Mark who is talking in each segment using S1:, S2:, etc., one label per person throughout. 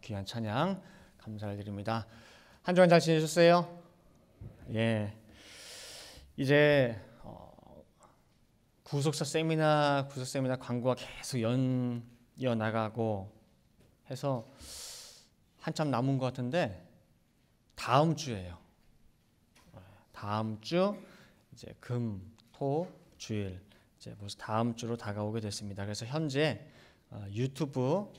S1: 귀한 찬양 감사를 드립니다. 한 주간 잘 지내셨어요? 예. 이제 구속사 세미나 광고가 계속 이어나가고 해서 한참 남은 것 같은데 다음 주예요. 다음 주 이제 금, 토, 주일 이제 벌써 다음 주로 다가오게 됐습니다. 그래서 현재 유튜브에도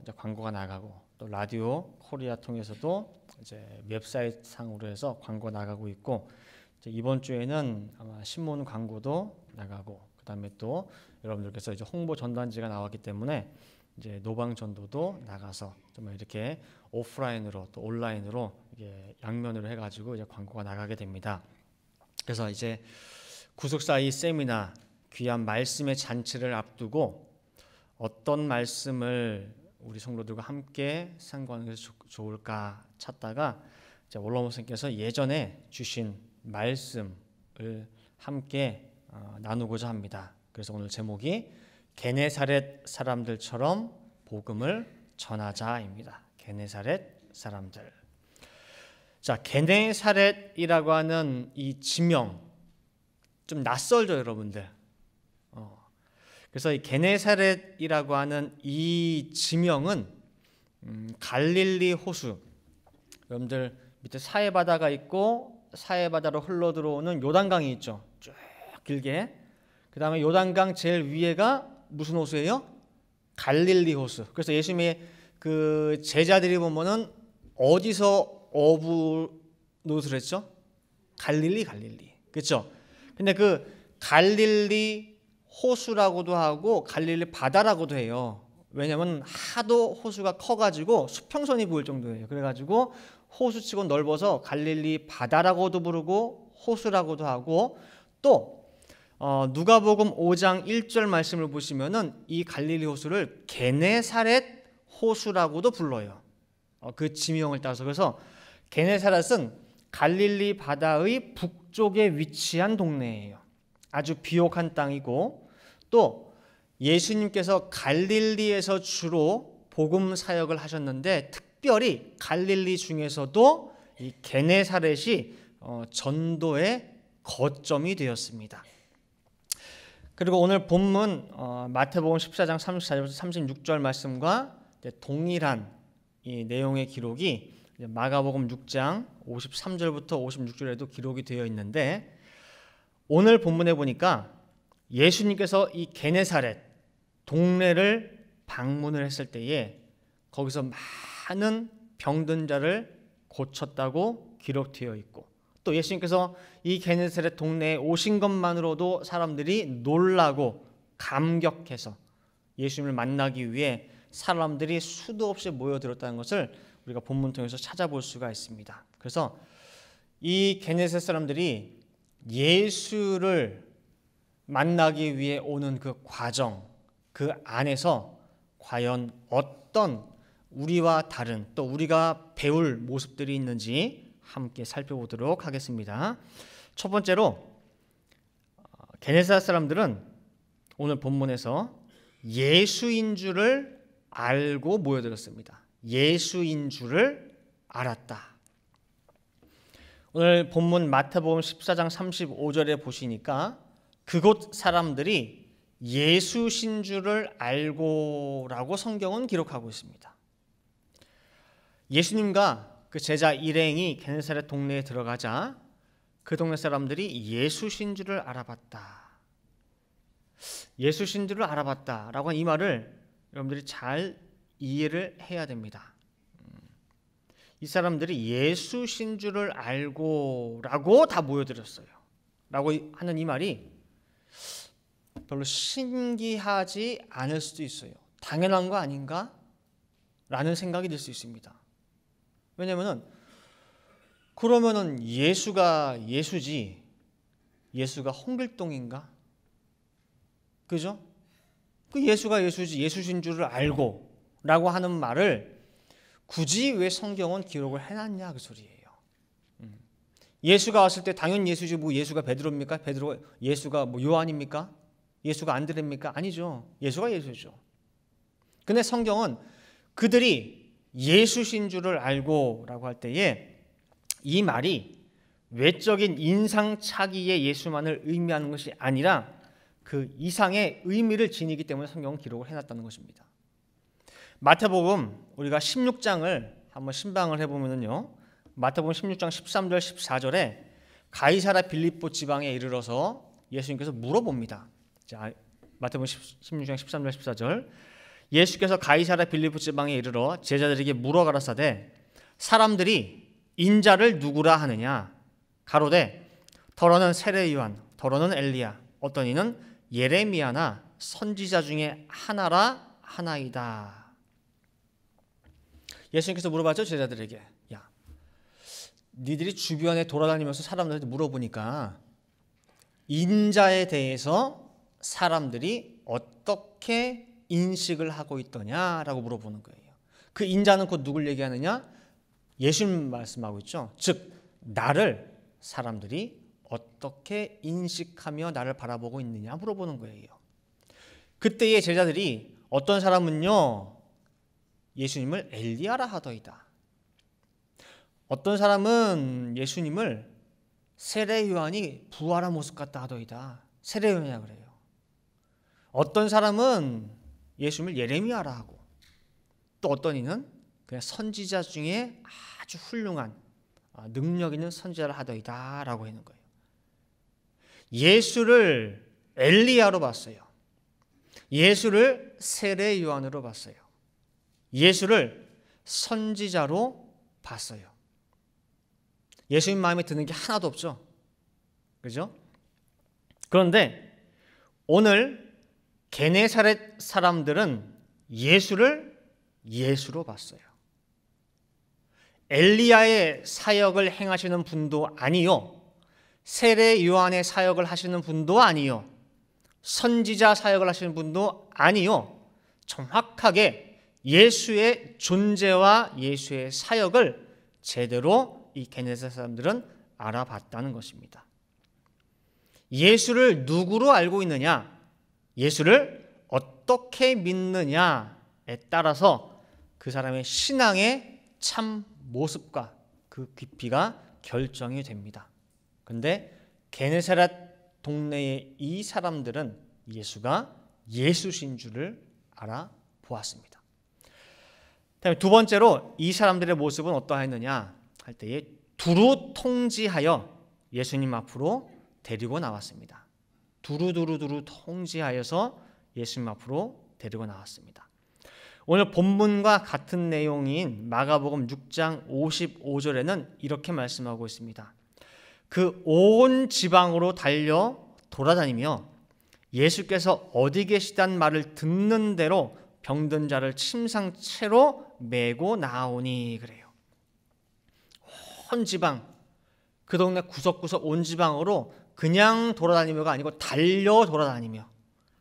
S1: 이제 광고가 나가고 또 라디오 코리아 통해서도 이제 웹사이트 상으로 해서 광고 나가고 있고 이제 이번 주에는 아마 신문 광고도 나가고 그다음에 또 여러분들께서 이제 홍보 전단지가 나왔기 때문에 이제 노방 전도도 나가서 정말 이렇게 오프라인으로 또 온라인으로 이게 양면으로 해가지고 이제 광고가 나가게 됩니다. 그래서 이제 구속사 이 세미나 귀한 말씀의 잔치를 앞두고 어떤 말씀을 우리 성도들과 함께 상고하는 것이 좋을까 찾다가 원로모 선생님께서 예전에 주신 말씀을 함께 나누고자 합니다. 그래서 오늘 제목이 게네사렛 사람들처럼 복음을 전하자입니다. 게네사렛 사람들. 자, 게네사렛이라고 하는 이 지명 좀 낯설죠, 여러분들. 그래서 이 게네사렛이라고 하는 이 지명은 갈릴리 호수, 여러분들 밑에 사해바다가 있고 사해바다로 흘러 들어오는 요단강이 있죠. 쭉 길게. 그 다음에 요단강 제일 위에가 무슨 호수예요? 갈릴리 호수. 그래서 예수님의 그 제자들이 보면은 어디서 어부 노릇을 했죠? 갈릴리. 그렇죠? 근데 그 갈릴리 호수라고도 하고 갈릴리 바다라고도 해요. 왜냐하면 하도 호수가 커가지고 수평선이 보일 정도예요. 그래가지고 호수치고 넓어서 갈릴리 바다라고도 부르고 호수라고도 하고 또 누가복음 5장 1절 말씀을 보시면은 이 갈릴리 호수를 게네사렛 호수라고도 불러요. 그 지명을 따서. 그래서 게네사렛은 갈릴리 바다의 북쪽에 위치한 동네예요. 아주 비옥한 땅이고 또 예수님께서 갈릴리에서 주로 복음 사역을 하셨는데 특별히 갈릴리 중에서도 이 게네사렛이 전도의 거점이 되었습니다. 그리고 오늘 본문 마태복음 14장 34절부터 36절 말씀과 동일한 이 내용의 기록이 마가복음 6장 53절부터 56절에도 기록이 되어 있는데 오늘 본문에 보니까 예수님께서 이 게네사렛 동네를 방문을 했을 때에 거기서 많은 병든 자를 고쳤다고 기록되어 있고 또 예수님께서 이 게네사렛 동네에 오신 것만으로도 사람들이 놀라고 감격해서 예수님을 만나기 위해 사람들이 수도 없이 모여들었다는 것을 우리가 본문 통해서 찾아볼 수가 있습니다. 그래서 이 게네사렛 사람들이 예수를 만나기 위해 오는 그 과정, 그 안에서 과연 어떤 우리와 다른 또 우리가 배울 모습들이 있는지 함께 살펴보도록 하겠습니다. 첫 번째로 게네사렛 사람들은 오늘 본문에서 예수인 줄을 알고 모여들었습니다. 예수인 줄을 알았다. 오늘 본문 마태복음 14장 35절에 보시니까 그곳 사람들이 예수신 줄을 알고라고 성경은 기록하고 있습니다. 예수님과 그 제자 일행이 게네사렛 동네에 들어가자 그 동네 사람들이 예수신 줄을 알아봤다. 예수신 줄을 알아봤다라고 한 이 말을 여러분들이 잘 이해를 해야 됩니다. 이 사람들이 예수신 줄을 알고라고 다 모여들었어요. 라고 하는 이 말이 별로 신기하지 않을 수도 있어요. 당연한 거 아닌가? 라는 생각이 들 수 있습니다. 왜냐면은 그러면은 예수가 예수지 예수가 홍길동인가? 그죠? 그 예수가 예수지 예수신 줄을 알고 라고 하는 말을 굳이 왜 성경은 기록을 해놨냐 그 소리예요. 예수가 왔을 때 당연히 예수지 뭐 예수가 베드로입니까? 예수가 뭐 요한입니까? 예수가 안드레입니까? 아니죠. 예수가 예수죠. 근데 성경은 그들이 예수신 줄을 알고라고 할 때에 이 말이 외적인 인상착의의 예수만을 의미하는 것이 아니라 그 이상의 의미를 지니기 때문에 성경은 기록을 해놨다는 것입니다. 마태복음 우리가 16장을 한번 신방을 해보면요, 마태복음 16장 13절 14절에 가이사랴 빌립보 지방에 이르러서 예수님께서 물어봅니다. 자, 마태복음 16장 13절 14절, 예수께서 가이사랴 빌립보 지방에 이르러 제자들에게 물어 가라사대 사람들이 인자를 누구라 하느냐? 가로되 더러는 세례 요한, 더러는 엘리야, 어떤 이는 예레미야나 선지자 중에 하나라 하나이다. 예수님께서 물어봤죠, 제자들에게. 야, 니들이 주변에 돌아다니면서 사람들한테 물어보니까 인자에 대해서 사람들이 어떻게 인식을 하고 있더냐라고 물어보는 거예요. 그 인자는 곧 누굴 얘기하느냐? 예수님 말씀하고 있죠. 즉 나를 사람들이 어떻게 인식하며 나를 바라보고 있느냐 물어보는 거예요. 그때의 제자들이 어떤 사람은요, 예수님을 엘리야라 하더이다. 어떤 사람은 예수님을 세례 요한이 부활한 모습 같다 하더이다. 세례 요한이라 그래요. 어떤 사람은 예수님을 예레미야라 하고, 또 어떤 이는 그냥 선지자 중에 아주 훌륭한 능력 있는 선지자를 하더이다 라고 하는 거예요. 예수를 엘리야로 봤어요. 예수를 세례 요한으로 봤어요. 예수를 선지자로 봤어요. 예수님 마음에 드는 게 하나도 없죠. 그죠? 그런데 오늘 게네사렛 사람들은 예수를 예수로 봤어요. 엘리야의 사역을 행하시는 분도 아니요, 세례 요한의 사역을 하시는 분도 아니요, 선지자 사역을 하시는 분도 아니요, 정확하게 예수의 존재와 예수의 사역을 제대로 이 게네사렛 사람들은 알아봤다는 것입니다. 예수를 누구로 알고 있느냐, 예수를 어떻게 믿느냐에 따라서 그 사람의 신앙의 참 모습과 그 깊이가 결정이 됩니다. 그런데 게네사렛 동네의 이 사람들은 예수가 예수신 줄을 알아보았습니다. 다음에 두 번째로 이 사람들의 모습은 어떠했느냐 할 때에 두루 통지하여 예수님 앞으로 데리고 나왔습니다. 두루두루 통지하여서 예수님 앞으로 데리고 나왔습니다. 오늘 본문과 같은 내용인 마가복음 6장 55절에는 이렇게 말씀하고 있습니다. 그 온 지방으로 달려 돌아다니며 예수께서 어디 계시단 말을 듣는 대로 병든 자를 침상채로 메고 나오니 그래요. 온 지방, 그 동네 구석구석 온 지방으로 그냥 돌아다니며가 아니고 달려 돌아다니며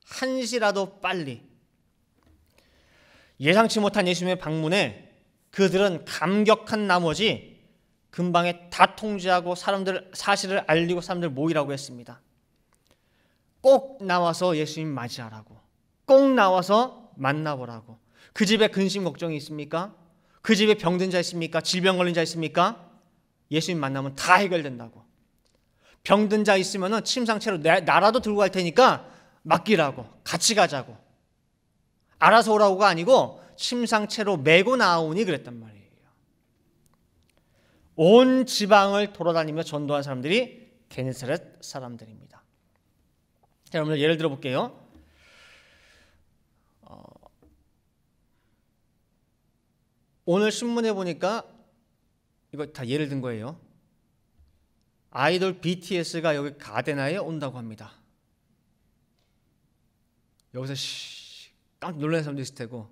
S1: 한시라도 빨리. 예상치 못한 예수님의 방문에 그들은 감격한 나머지 근방에 다 통제하고 사람들 사실을 알리고 사람들 모이라고 했습니다. 꼭 나와서 예수님 맞이하라고, 꼭 나와서 만나보라고. 그 집에 근심 걱정이 있습니까? 그 집에 병든 자 있습니까? 질병 걸린 자 있습니까? 예수님 만나면 다 해결된다고. 병든 자 있으면 침상채로 나라도 들고 갈 테니까 맡기라고, 같이 가자고. 알아서 오라고가 아니고 침상채로 메고 나오니 그랬단 말이에요. 온 지방을 돌아다니며 전도한 사람들이 게네사렛 사람들입니다. 자, 여러분 예를 들어 볼게요. 오늘 신문에 보니까 이거 다 예를 든 거예요. 아이돌 BTS가 여기 가데나에 온다고 합니다. 여기서 깜짝 놀라는 사람도 있을 테고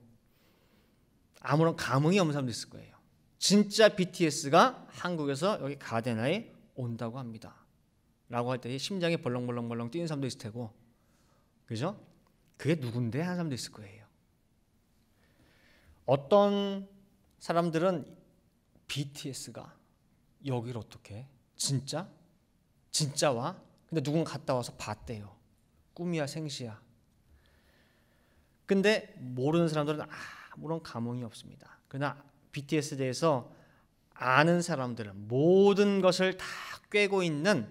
S1: 아무런 감흥이 없는 사람도 있을 거예요. 진짜 BTS가 한국에서 여기 가데나에 온다고 합니다. 라고 할 때 심장이 벌렁벌렁 뛰는 사람도 있을 테고, 그죠? 그게 누군데 하는 사람도 있을 거예요. 어떤 사람들은 BTS가 여기를 어떻게? 진짜? 진짜와? 근데 누군 갔다 와서 봤대요. 꿈이야 생시야. 근데 모르는 사람들은 아무런 감흥이 없습니다. 그러나 BTS에 대해서 아는 사람들은 모든 것을 다 꿰고 있는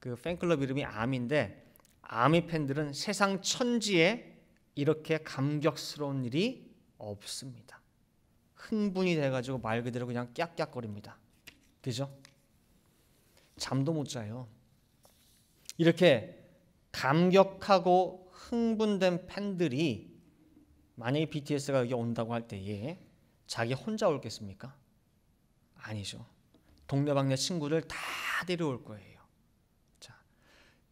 S1: 그 팬클럽 이름이 아미인데, 아미 팬들은 세상 천지에 이렇게 감격스러운 일이 없습니다. 흥분이 돼가지고 말 그대로 그냥 깍깍거립니다. 그죠? 잠도 못 자요. 이렇게 감격하고 흥분된 팬들이 만약에 BTS가 여기 온다고 할 때에 자기 혼자 올겠습니까? 아니죠. 동네방네 친구들 다 데려올 거예요. 자,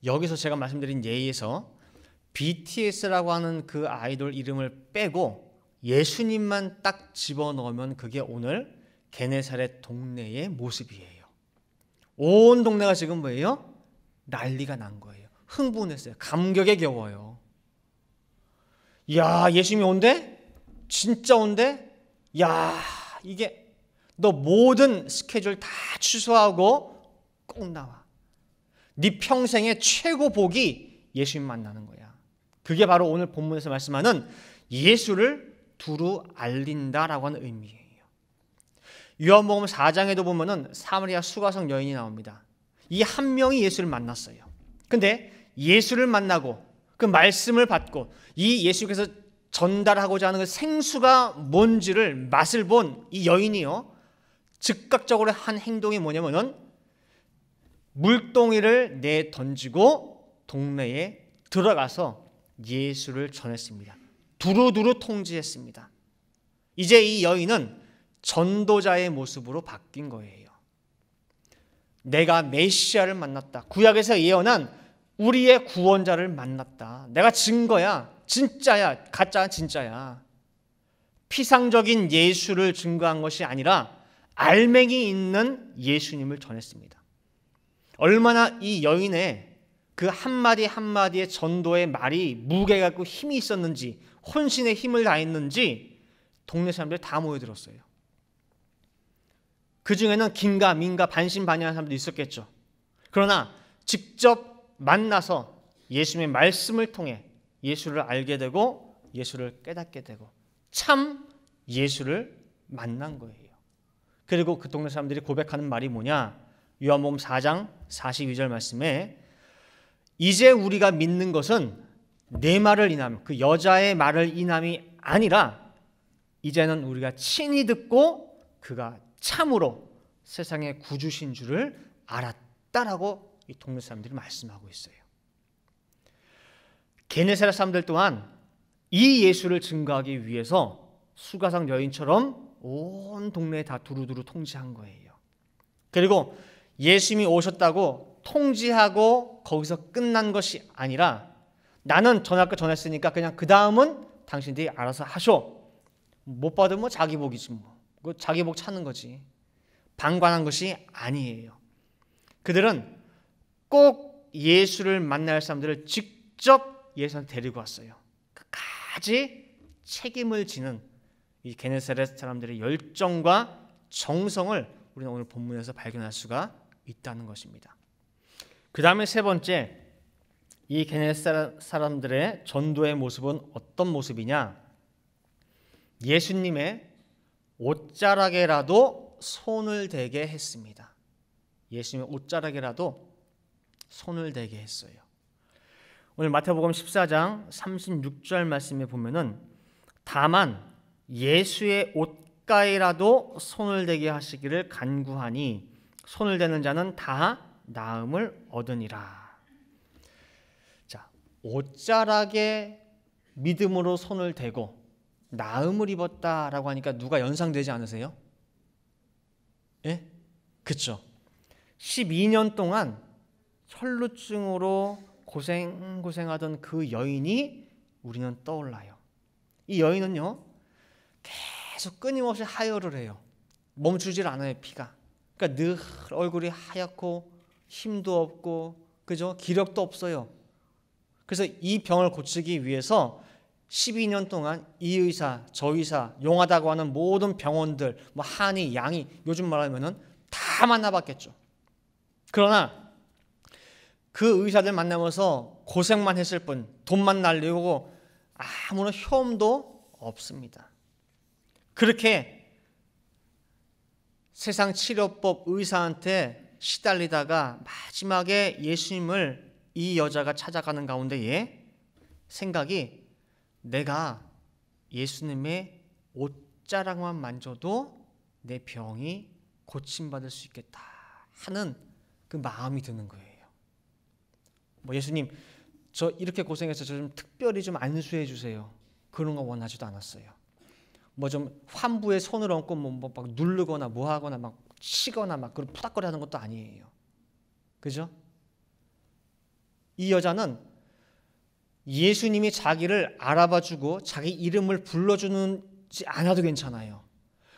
S1: 여기서 제가 말씀드린 예에서 BTS라고 하는 그 아이돌 이름을 빼고 예수님만 딱 집어넣으면 그게 오늘 게네사렛 동네의 모습이에요. 온 동네가 지금 뭐예요? 난리가 난 거예요. 흥분했어요. 감격에 겨워요. 야, 예수님이 온대? 진짜 온대? 야, 이게 너 모든 스케줄 다 취소하고 꼭 나와. 네 평생의 최고 복이 예수님 만나는 거야. 그게 바로 오늘 본문에서 말씀하는 예수를 두루 알린다라고 하는 의미예요. 요한복음 4장에도 보면은 사마리아 수가성 여인이 나옵니다. 이 한 명이 예수를 만났어요. 근데 예수를 만나고 그 말씀을 받고 이 예수께서 전달하고자 하는 그 생수가 뭔지를 맛을 본 이 여인이요, 즉각적으로 한 행동이 뭐냐면은 물동이를 내 던지고 동네에 들어가서 예수를 전했습니다. 두루두루 통지했습니다. 이제 이 여인은 전도자의 모습으로 바뀐 거예요. 내가 메시아를 만났다. 구약에서 예언한 우리의 구원자를 만났다. 내가 증거야. 진짜야. 가짜야. 진짜야. 피상적인 예수를 증거한 것이 아니라 알맹이 있는 예수님을 전했습니다. 얼마나 이 여인의 그 한마디 한마디의 전도의 말이 무게가 있고 힘이 있었는지, 혼신의 힘을 다했는지 동네 사람들이 다 모여들었어요. 그 중에는 긴가 민가 반신반의하는 사람도 있었겠죠. 그러나 직접 만나서 예수님의 말씀을 통해 예수를 알게 되고 예수를 깨닫게 되고 참 예수를 만난 거예요. 그리고 그 동네 사람들이 고백하는 말이 뭐냐? 요한복음 4장 42절 말씀에 이제 우리가 믿는 것은 내 말을 인함, 그 여자의 말을 인함이 아니라 이제는 우리가 친히 듣고 그가 참으로 세상의 구주신 줄을 알았다라고 이 동네 사람들이 말씀하고 있어요. 게네사렛 사람들 또한 이 예수를 증거하기 위해서 수가성 여인처럼 온 동네에 다 두루두루 통지한 거예요. 그리고 예수님이 오셨다고 통지하고 거기서 끝난 것이 아니라 나는 전할 거 전했으니까 그냥 그 다음은 당신들이 알아서 하쇼. 못 받으면 뭐 자기 복이지 뭐. 자기 복 찾는 거지. 방관한 것이 아니에요. 그들은 꼭 예수를 만날 사람들을 직접 예수한테 데리고 왔어요. 끝까지 책임을 지는 이 게네사렛 사람들의 열정과 정성을 우리는 오늘 본문에서 발견할 수가 있다는 것입니다. 그 다음에 세 번째, 이 게네사렛 사람들의 전도의 모습은 어떤 모습이냐? 예수님의 옷자락에라도 손을 대게 했습니다. 예수님의 옷자락에라도 손을 대게 했어요. 오늘 마태복음 14장 36절 말씀에 보면은 다만 예수의 옷가에라도 손을 대게 하시기를 간구하니 손을 대는 자는 다 나음을 얻으니라. 자, 옷자락에 믿음으로 손을 대고 나음을 입었다라고 하니까 누가 연상되지 않으세요? 예? 그렇죠. 12년 동안 혈루증으로 고생하던 그 여인이 우리는 떠올라요. 이 여인은요, 계속 끊임없이 하혈을 해요. 멈추질 않아요, 피가. 그러니까 늘 얼굴이 하얗고 힘도 없고, 그죠? 기력도 없어요. 그래서 이 병을 고치기 위해서 12년 동안 이 의사, 저 의사, 용하다고 하는 모든 병원들, 뭐 한의, 양의, 요즘 말하면은 다 만나봤겠죠. 그러나 그 의사들 만나면서 고생만 했을 뿐, 돈만 날리고 아무런 효험도 없습니다. 그렇게 세상 치료법 의사한테 시달리다가 마지막에 예수님을 이 여자가 찾아가는 가운데에 생각이, 내가 예수님의 옷자락만 만져도 내 병이 고침받을 수 있겠다 하는 그 마음이 드는 거예요. 뭐 예수님, 저 이렇게 고생해서 저 좀 특별히 좀 안수해 주세요, 그런 거 원하지도 않았어요. 뭐 좀 환부에 손을 얹고 뭐 막 누르거나 뭐 하거나 막 치거나 막 그런 푸닥거리 하는 것도 아니에요. 그죠? 이 여자는 예수님이 자기를 알아봐주고 자기 이름을 불러주지 않아도 괜찮아요.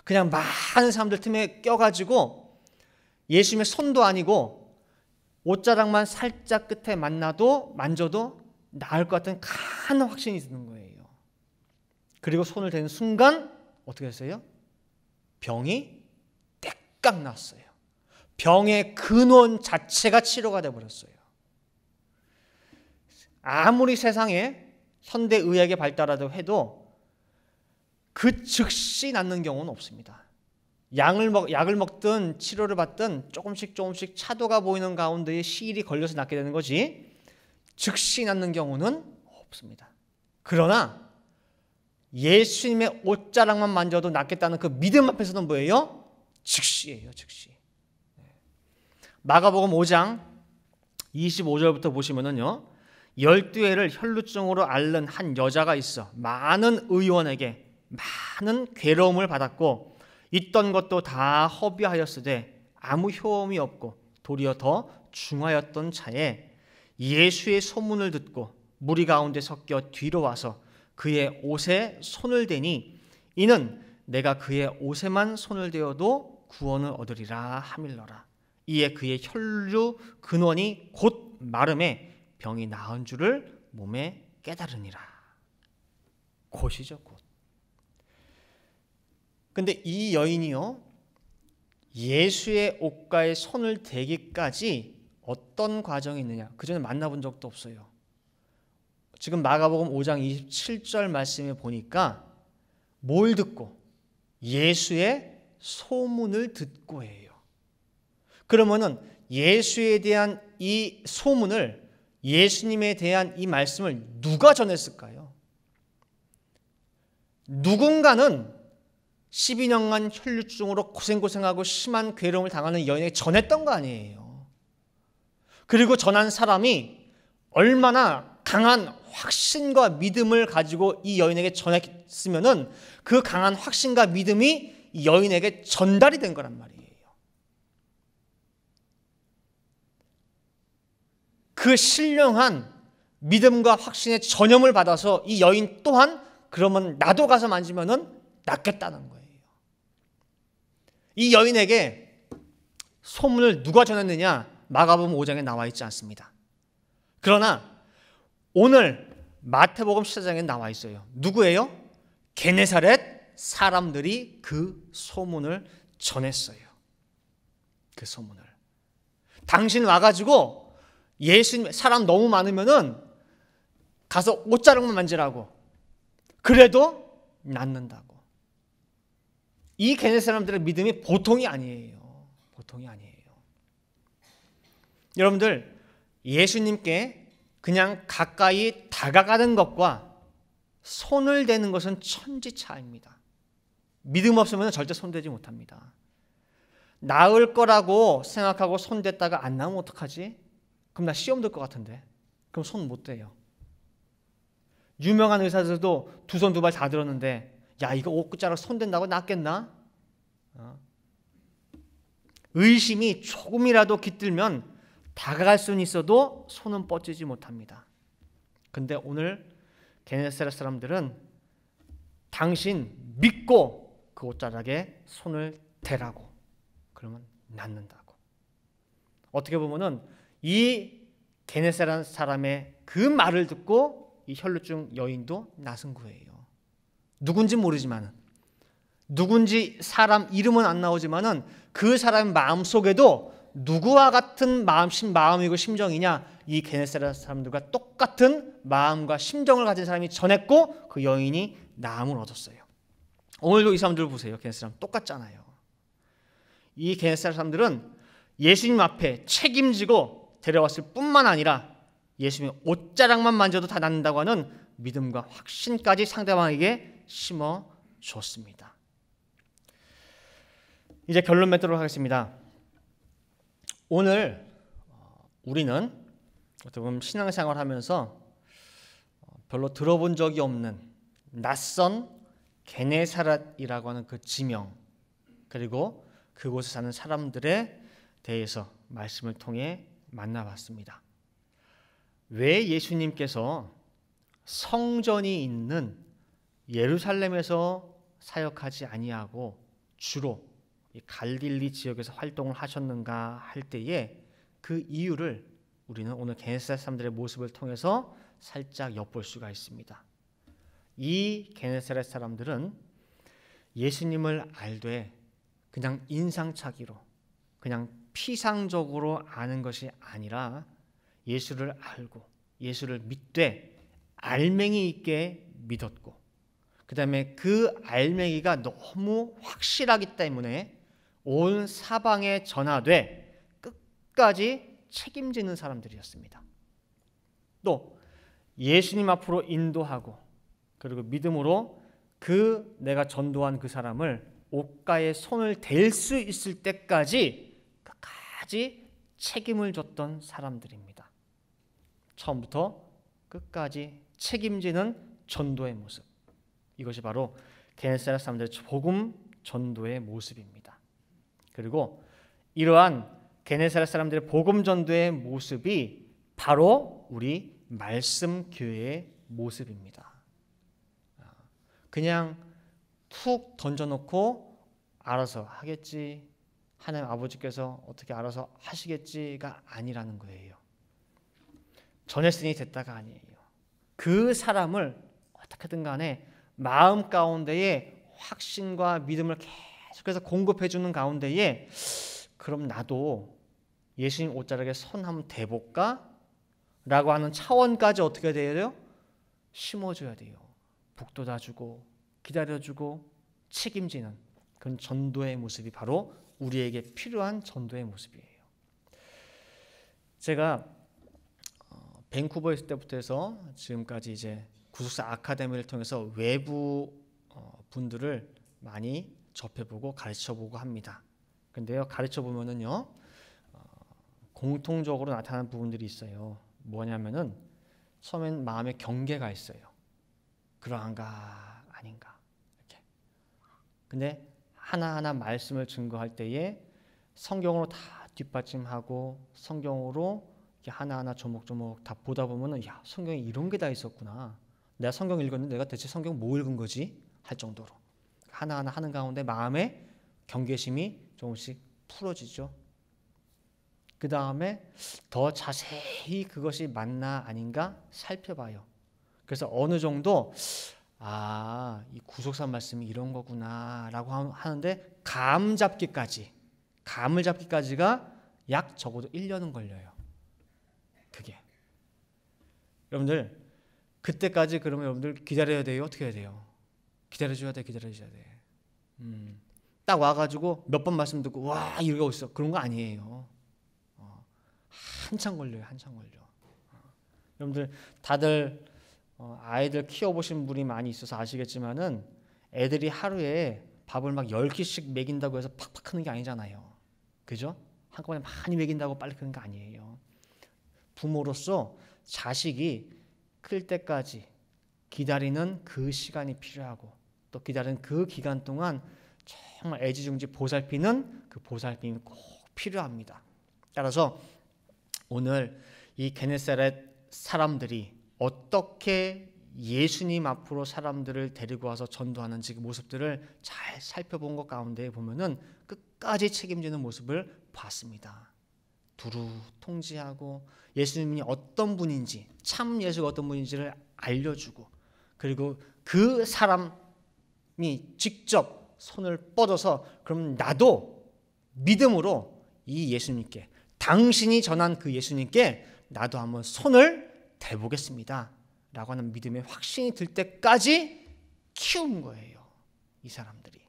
S1: 그냥 많은 사람들 틈에 껴가지고 예수님의 손도 아니고 옷자락만 살짝 끝에 만져도 나을 것 같은 큰 확신이 드는 거예요. 그리고 손을 대는 순간 어떻게 했어요? 병이 떼깍 났어요. 병의 근원 자체가 치료가 되어버렸어요. 아무리 세상에 현대의학이 발달하다고 해도 그 즉시 낫는 경우는 없습니다. 약을 먹든 치료를 받든 조금씩 차도가 보이는 가운데에 시일이 걸려서 낫게 되는 거지, 즉시 낫는 경우는 없습니다. 그러나 예수님의 옷자락만 만져도 낫겠다는 그 믿음 앞에서는 뭐예요? 즉시예요, 즉시. 마가복음 5장 25절부터 보시면은요, 12회를 혈루증으로 앓는 한 여자가 있어 많은 의원에게 많은 괴로움을 받았고 있던 것도 다 허비하였으되 아무 효험이 없고 도리어 더 중하였던 차에 예수의 소문을 듣고 무리 가운데 섞여 뒤로 와서 그의 옷에 손을 대니 이는 내가 그의 옷에만 손을 대어도 구원을 얻으리라 하밀러라. 이에 그의 혈류 근원이 곧 마름에 병이 나은 줄을 몸에 깨달으니라. 곧이죠, 곧. 근데 이 여인이요, 예수의 옷가에 손을 대기까지 어떤 과정이 있느냐, 그 전에 만나본 적도 없어요. 지금 마가복음 5장 27절 말씀에 보니까 뭘 듣고? 예수의 소문을 듣고 해요. 그러면은 예수에 대한 이 소문을, 예수님에 대한 이 말씀을 누가 전했을까요? 누군가는 12년간 혈루증으로 고생하고 심한 괴로움을 당하는 여인에게 전했던 거 아니에요. 그리고 전한 사람이 얼마나 강한 확신과 믿음을 가지고 이 여인에게 전했으면은 그 강한 확신과 믿음이 이 여인에게 전달이 된 거란 말이에요. 그 신령한 믿음과 확신의 전염을 받아서 이 여인 또한 그러면 나도 가서 만지면은 낫겠다는 거예요. 이 여인에게 소문을 누가 전했느냐? 마가복음 5장에 나와 있지 않습니다. 그러나 오늘 마태복음 14장에 나와 있어요. 누구예요? 게네사렛 사람들이 그 소문을 전했어요. 그 소문을. 당신 와가지고 예수님, 사람 너무 많으면은 가서 옷자락만 만지라고. 그래도 낫는다고. 이 게네사렛 사람들의 믿음이 보통이 아니에요. 보통이 아니에요. 여러분들, 예수님께 그냥 가까이 다가가는 것과 손을 대는 것은 천지 차이입니다. 믿음 없으면 절대 손대지 못합니다. 나을 거라고 생각하고 손댔다가 안 나오면 어떡하지? 그럼 나 시험 들 것 같은데. 그럼 손 못 대요. 유명한 의사들도 두 손 두 발 다 들었는데, 야, 이거 옷자락 손 댄다고 낫겠나? 의심이 조금이라도 깃들면 다가갈 수는 있어도 손은 뻗지지 못합니다. 근데 오늘 게네사렛 사람들은 당신 믿고 그 옷자락에 손을 대라고. 그러면 낫는다고. 어떻게 보면은 이 게네사렛 사람의 그 말을 듣고 이 혈루증 여인도 낫은 거예요. 누군지 모르지만은, 누군지 사람 이름은 안 나오지만은 그 사람의 마음 속에도 누구와 같은 마음이고 심정이냐? 이 게네사렛 사람들과 똑같은 마음과 심정을 가진 사람이 전했고 그 여인이 나음을 얻었어요. 오늘도 이 사람들 보세요. 게네사렛 사람 똑같잖아요. 이 게네사렛 사람들은 예수님 앞에 책임지고 데려왔을 뿐만 아니라 예수님의 옷자락만 만져도 다 낫는다고 하는 믿음과 확신까지 상대방에게 심어 줬습니다. 이제 결론 맺도록 하겠습니다. 오늘 우리는 어떻게 보면 신앙생활 하면서 별로 들어본 적이 없는 낯선 게네사렛이라고 하는 그 지명, 그리고 그곳에 사는 사람들에 대해서 말씀을 통해 만나봤습니다. 왜 예수님께서 성전이 있는 예루살렘에서 사역하지 아니하고 주로 갈릴리 지역에서 활동을 하셨는가 할 때에 그 이유를 우리는 오늘 게네사렛 사람들의 모습을 통해서 살짝 엿볼 수가 있습니다. 이 게네사렛 사람들은 예수님을 알되 그냥 인상착의로, 그냥 피상적으로 아는 것이 아니라 예수를 알고 예수를 믿되 알맹이 있게 믿었고, 그 다음에 그 알맹이가 너무 확실하기 때문에 온 사방에 전하되 끝까지 책임지는 사람들이었습니다. 또 예수님 앞으로 인도하고, 그리고 믿음으로 그 내가 전도한 그 사람을 옷가에 손을 댈 수 있을 때까지 끝까지 책임을 졌던 사람들입니다. 처음부터 끝까지 책임지는 전도의 모습, 이것이 바로 게네사렛 사람들의 복음 전도의 모습입니다. 그리고 이러한 게네사렛 사람들의 복음 전도의 모습이 바로 우리 말씀 교회의 모습입니다. 그냥 툭 던져놓고 알아서 하겠지, 하나님 아버지께서 어떻게 알아서 하시겠지가 아니라는 거예요. 전했으니 됐다가 아니에요. 그 사람을 어떻게든 간에 마음 가운데에 확신과 믿음을 계속해서 공급해 주는 가운데에, 그럼 나도 예수님 옷자락에 손 한번 대볼까? 라고 하는 차원까지 어떻게 돼요? 심어줘야 돼요. 북돋아주고 기다려주고 책임지는 그런 전도의 모습이 바로 우리에게 필요한 전도의 모습이에요. 제가 밴쿠버에 있을 때부터 해서 지금까지 이제 구속사 아카데미를 통해서 외부 분들을 많이 접해보고 가르쳐보고 합니다. 근데요, 가르쳐보면은요, 공통적으로 나타나는 부분들이 있어요. 뭐냐면은 처음엔 마음에 경계가 있어요. 그러한가 아닌가 이렇게. 근데 하나하나 말씀을 증거할 때에 성경으로 다 뒷받침하고 성경으로 이렇게 하나하나 조목조목 다 보다 보면은, 야, 성경에 이런 게 다 있었구나. 내가 성경 읽었는데 내가 대체 성경 뭐 읽은 거지? 할 정도로 하나하나 하는 가운데 마음의 경계심이 조금씩 풀어지죠. 그 다음에 더 자세히 그것이 맞나 아닌가 살펴봐요. 그래서 어느 정도 이 구속사 말씀이 이런 거구나 라고 하는데 감을 잡기까지가 약 적어도 1년은 걸려요. 그게 여러분들 그때까지 그러면 여러분들 기다려야 돼요? 어떻게 해야 돼요? 기다려줘야 돼. 딱 와가지고 몇 번 말씀 듣고 와 이러고 있어, 그런 거 아니에요. 한참 걸려요. 여러분들 다들 아이들 키워보신 분이 많이 있어서 아시겠지만은 애들이 하루에 밥을 막 10끼씩 먹인다고 해서 팍팍 크는 게 아니잖아요. 그죠? 한꺼번에 많이 먹인다고 빨리 크는 거 아니에요. 부모로서 자식이 클 때까지 기다리는 그 시간이 필요하고, 또 기다리는 그 기간 동안 정말 애지중지 보살피는 그 보살핌이 꼭 필요합니다. 따라서 오늘 이 게네사렛 사람들이 어떻게 예수님 앞으로 사람들을 데리고 와서 전도하는지 그 모습들을 잘 살펴본 것 가운데 보면은 끝까지 책임지는 모습을 봤습니다. 두루 통지하고 예수님이 어떤 분인지, 참 예수가 어떤 분인지를 알려주고, 그리고 그 사람이 직접 손을 뻗어서 그럼 나도 믿음으로 이 예수님께, 당신이 전한 그 예수님께 나도 한번 손을 대보겠습니다 라고 하는 믿음의 확신이 들 때까지 키운 거예요. 이 사람들이.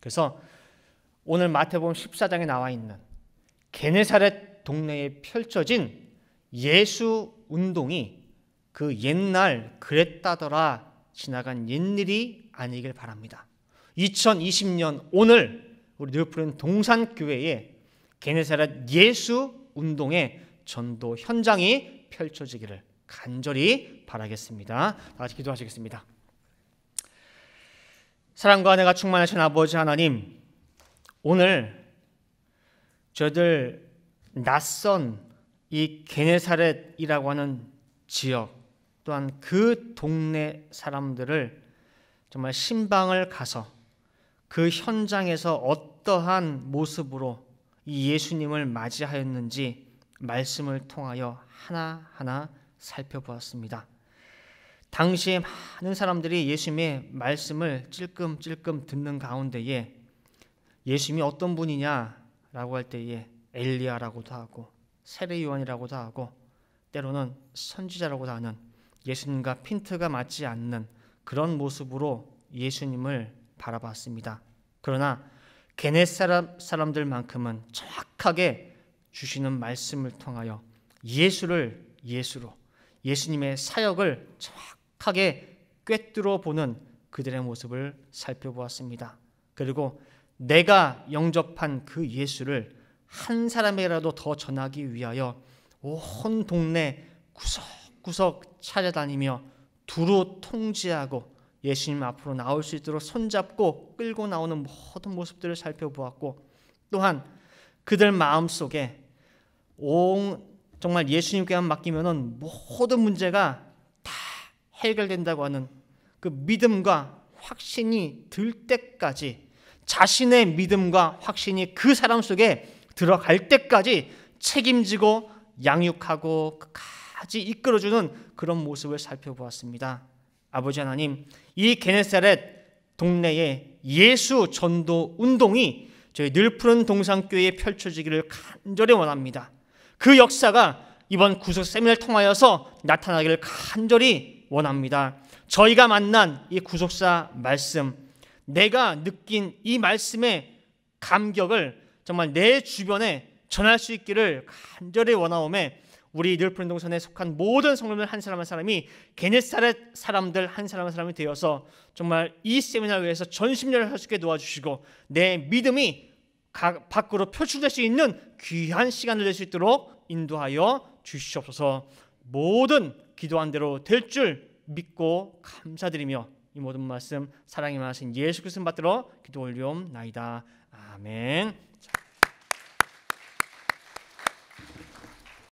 S1: 그래서 오늘 마태복음 14장에 나와 있는 게네사렛 동네에 펼쳐진 예수 운동이 그 옛날 그랬다더라 지나간 옛일이 아니길 바랍니다. 2020년 오늘 우리 뉴프렌 동산교회에 게네사렛 예수 운동의 전도 현장이 펼쳐지기를 간절히 바라겠습니다. 다 같이 기도하시겠습니다. 사랑과 은혜가 충만하신 아버지 하나님, 오늘 저희들 낯선 이 게네사렛이라고 하는 지역 또한 그 동네 사람들을 정말 신방을 가서 그 현장에서 어떠한 모습으로 이 예수님을 맞이하였는지 말씀을 통하여 하나하나 살펴보았습니다. 당시에 많은 사람들이 예수님의 말씀을 찔끔찔끔 듣는 가운데에 예수님이 어떤 분이냐라고 할 때에 엘리야라고도 하고 세례 요한이라고도 하고 때로는 선지자라고도 하는 예수님과 핀트가 맞지 않는 그런 모습으로 예수님을 바라봤습니다. 그러나 게네사렛 사람들만큼은 정확하게 주시는 말씀을 통하여 예수를 예수로 예수님의 사역을 정확하게 꿰뚫어 보는 그들의 모습을 살펴보았습니다. 그리고 내가 영접한 그 예수를 한 사람에게라도 더 전하기 위하여 온 동네 구석구석 찾아다니며 두루 통지하고 예수님 앞으로 나올 수 있도록 손잡고 끌고 나오는 모든 모습들을 살펴보았고, 또한 그들 마음속에 정말 예수님께만 맡기면은 모든 문제가 다 해결된다고 하는 그 믿음과 확신이 들 때까지, 자신의 믿음과 확신이 그 사람 속에 들어갈 때까지 책임지고 양육하고 끝까지 이끌어주는 그런 모습을 살펴보았습니다. 아버지 하나님, 이 게네사렛 동네의 예수 전도 운동이 저희 늘푸른 동산교회에 펼쳐지기를 간절히 원합니다. 그 역사가 이번 구속 세미나를 통하여서 나타나기를 간절히 원합니다. 저희가 만난 이 구속사 말씀, 내가 느낀 이 말씀의 감격을 정말 내 주변에 전할 수 있기를 간절히 원하오매, 우리 늘푸른 동산에 속한 모든 성도들 한 사람 한 사람이 게네사렛 사람들 한 사람 한 사람이 되어서 정말 이 세미나를 위해서 전심전을 할 수 있게 도와주시고 내 믿음이 밖으로 표출될 수 있는 귀한 시간을 낼 수 있도록 인도하여 주시옵소서. 모든 기도한 대로 될 줄 믿고 감사드리며 이 모든 말씀 사랑이 많으신 예수 그리스도 받들어 기도 올리옵나이다. 아멘.